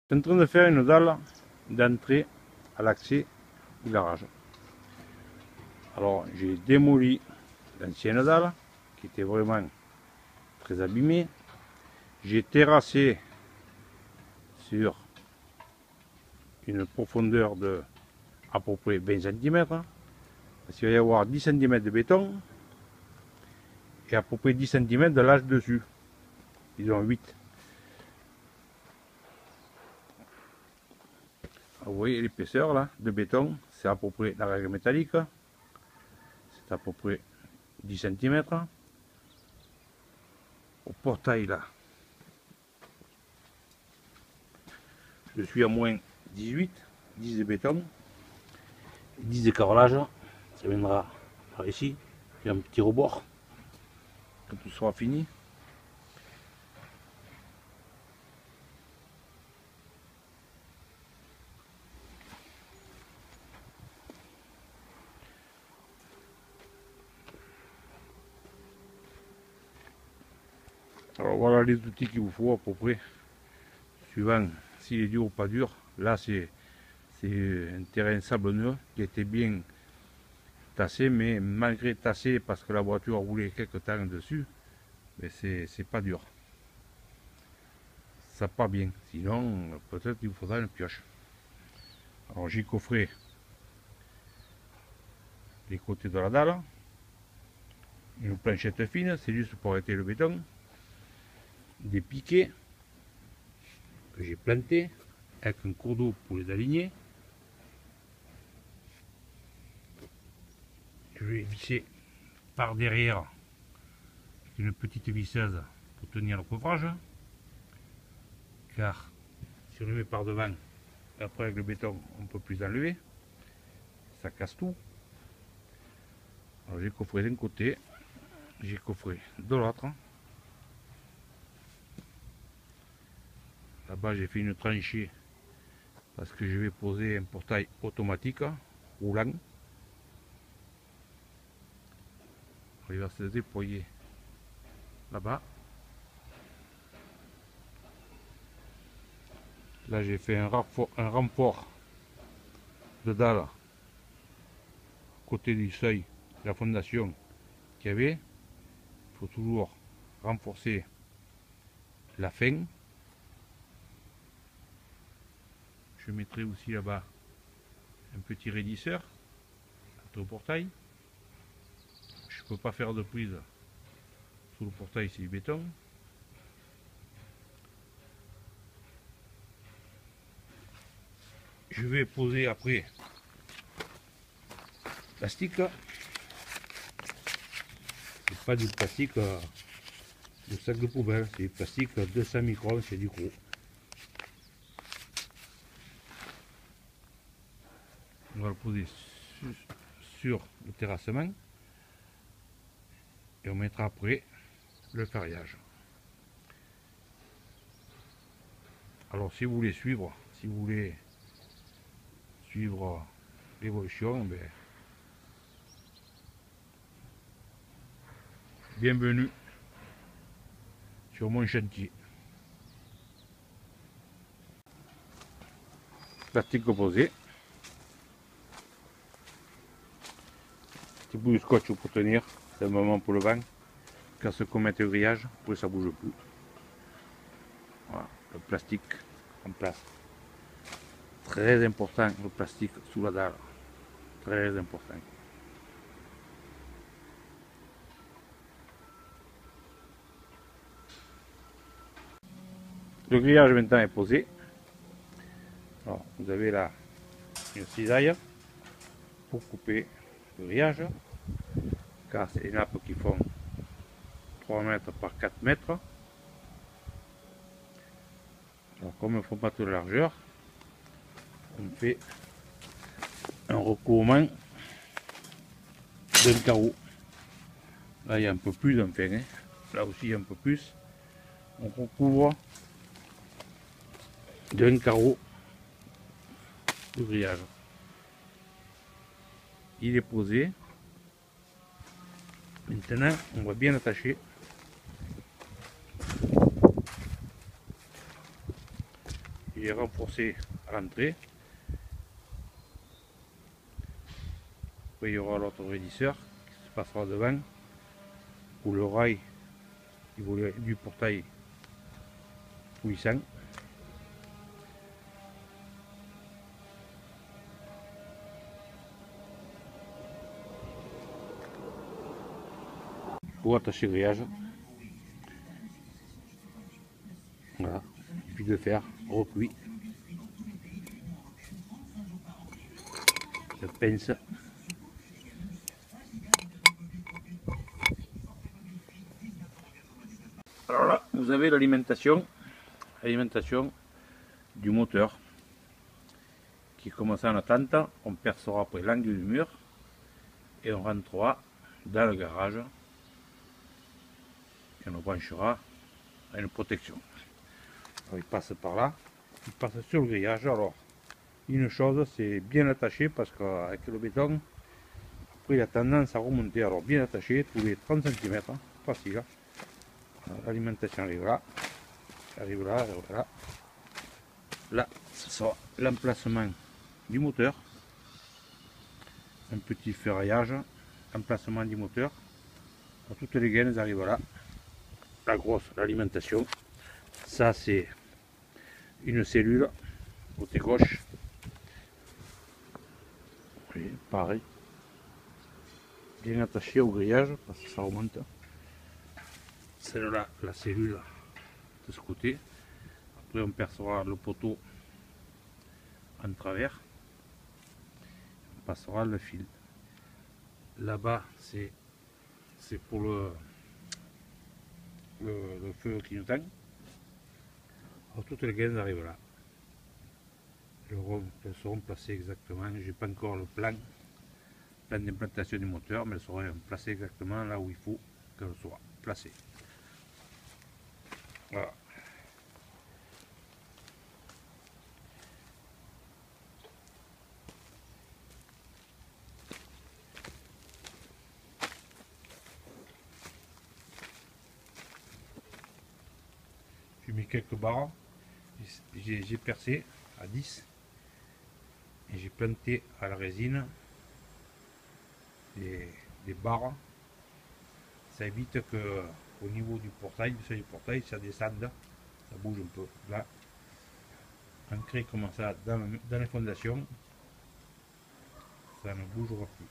Je suis en train de faire une dalle d'entrée à l'accès du garage. Alors j'ai démoli l'ancienne dalle qui était vraiment très abîmée. J'ai terrassé sur une profondeur de à peu près 20 cm. Parce qu'il va y avoir 10 cm de béton et à peu près 10 cm de lâche dessus. Disons 8. Vous voyez l'épaisseur là de béton, c'est à peu près la règle métallique, c'est à peu près 10 cm. Au portail là, je suis à moins 18, 10 de béton, 10 de carrelage, ça viendra par ici, puis un petit rebord quand tout sera fini. Alors voilà les outils qu'il vous faut à peu près, suivant s'il est dur ou pas dur. Là c'est un terrain sablonneux qui était bien tassé, mais malgré tassé parce que la voiture roulait quelques temps dessus, mais c'est pas dur. Ça part bien, sinon peut-être il vous faudra une pioche. Alors j'ai coffré les côtés de la dalle, une planchette fine, c'est juste pour arrêter le béton, des piquets que j'ai plantés avec un cours d'eau pour les aligner. Je vais visser par derrière une petite visseuse pour tenir le coffrage, car si on le met par devant, après avec le béton on ne peut plus enlever, ça casse tout. Alors j'ai coffré d'un côté, j'ai coffré de l'autre. Là-bas j'ai fait une tranchée parce que je vais poser un portail automatique roulant. Il va se déployer là-bas. Là j'ai fait un renfort de dalle côté du seuil de la fondation qu'il y avait. Il faut toujours renforcer la fin. Je mettrai aussi là-bas un petit raidisseur entre le portail. Je ne peux pas faire de prise sous le portail, c'est du béton. Je vais poser après plastique. C'est pas du plastique de sac de poubelle, c'est du plastique 200 microns, c'est du gros. On va le poser sur le terrassement et on mettra après le ferriage. Alors si vous voulez suivre, l'évolution, ben, bienvenue sur mon chantier. Plastique posé. Petit bout de scotch pour tenir, c'est le moment pour le vent. Quand se commet le grillage, après ça bouge plus. Voilà, le plastique en place. Très important le plastique sous la dalle. Très important. Le grillage maintenant est posé. Alors, vous avez là une cisaille pour couper le grillage, car c'est des nappes qui font 3 mètres par 4 mètres. Alors, comme il ne faut pas de largeur, on fait un recouvrement d'un carreau. Là, il y a un peu plus enfin, hein. Là aussi, il y a un peu plus. On recouvre d'un carreau de grillage. Il est posé. Maintenant, on va bien attacher. est renforcé à l'entrée. Après il y aura l'autre raidisseur qui se passera devant, où le rail du portail puissant. Pour attacher le grillage. Voilà, et puis de faire repli. De pince. Alors là, vous avez l'alimentation du moteur qui commence en attente. On percera après l'angle du mur et on rentrera dans le garage et on branchera à une protection. Alors, il passe par là, il passe sur le grillage. Alors une chose, c'est bien attaché parce qu'avec le béton, après il a tendance à remonter. Alors bien attaché tous les 30 cm, facile. L'alimentation arrive là, arrive là, arrive là. Là, ce sera l'emplacement du moteur. Un petit ferraillage, emplacement du moteur. Alors, toutes les gaines arrivent là. La grosse, l'alimentation. Ça, c'est une cellule côté gauche. Et pareil. Bien attaché au grillage parce que ça remonte. Celle-là, la cellule de ce côté. Après, on percera le poteau en travers. On passera le fil. Là-bas, c'est pour le feu clignotant. Alors, toutes les gaines arrivent là. Elles seront placées exactement. J'ai pas encore le plan d'implantation du moteur, mais elles seront placées exactement là où il faut qu'elles soient placées. Voilà. J'ai mis quelques barres, j'ai percé à 10 et j'ai planté à la résine des barres. Ça évite que au niveau du portail, du seuil du portail, ça descende, ça bouge un peu. Là, ancré comme ça dans les fondations, ça ne bougera plus.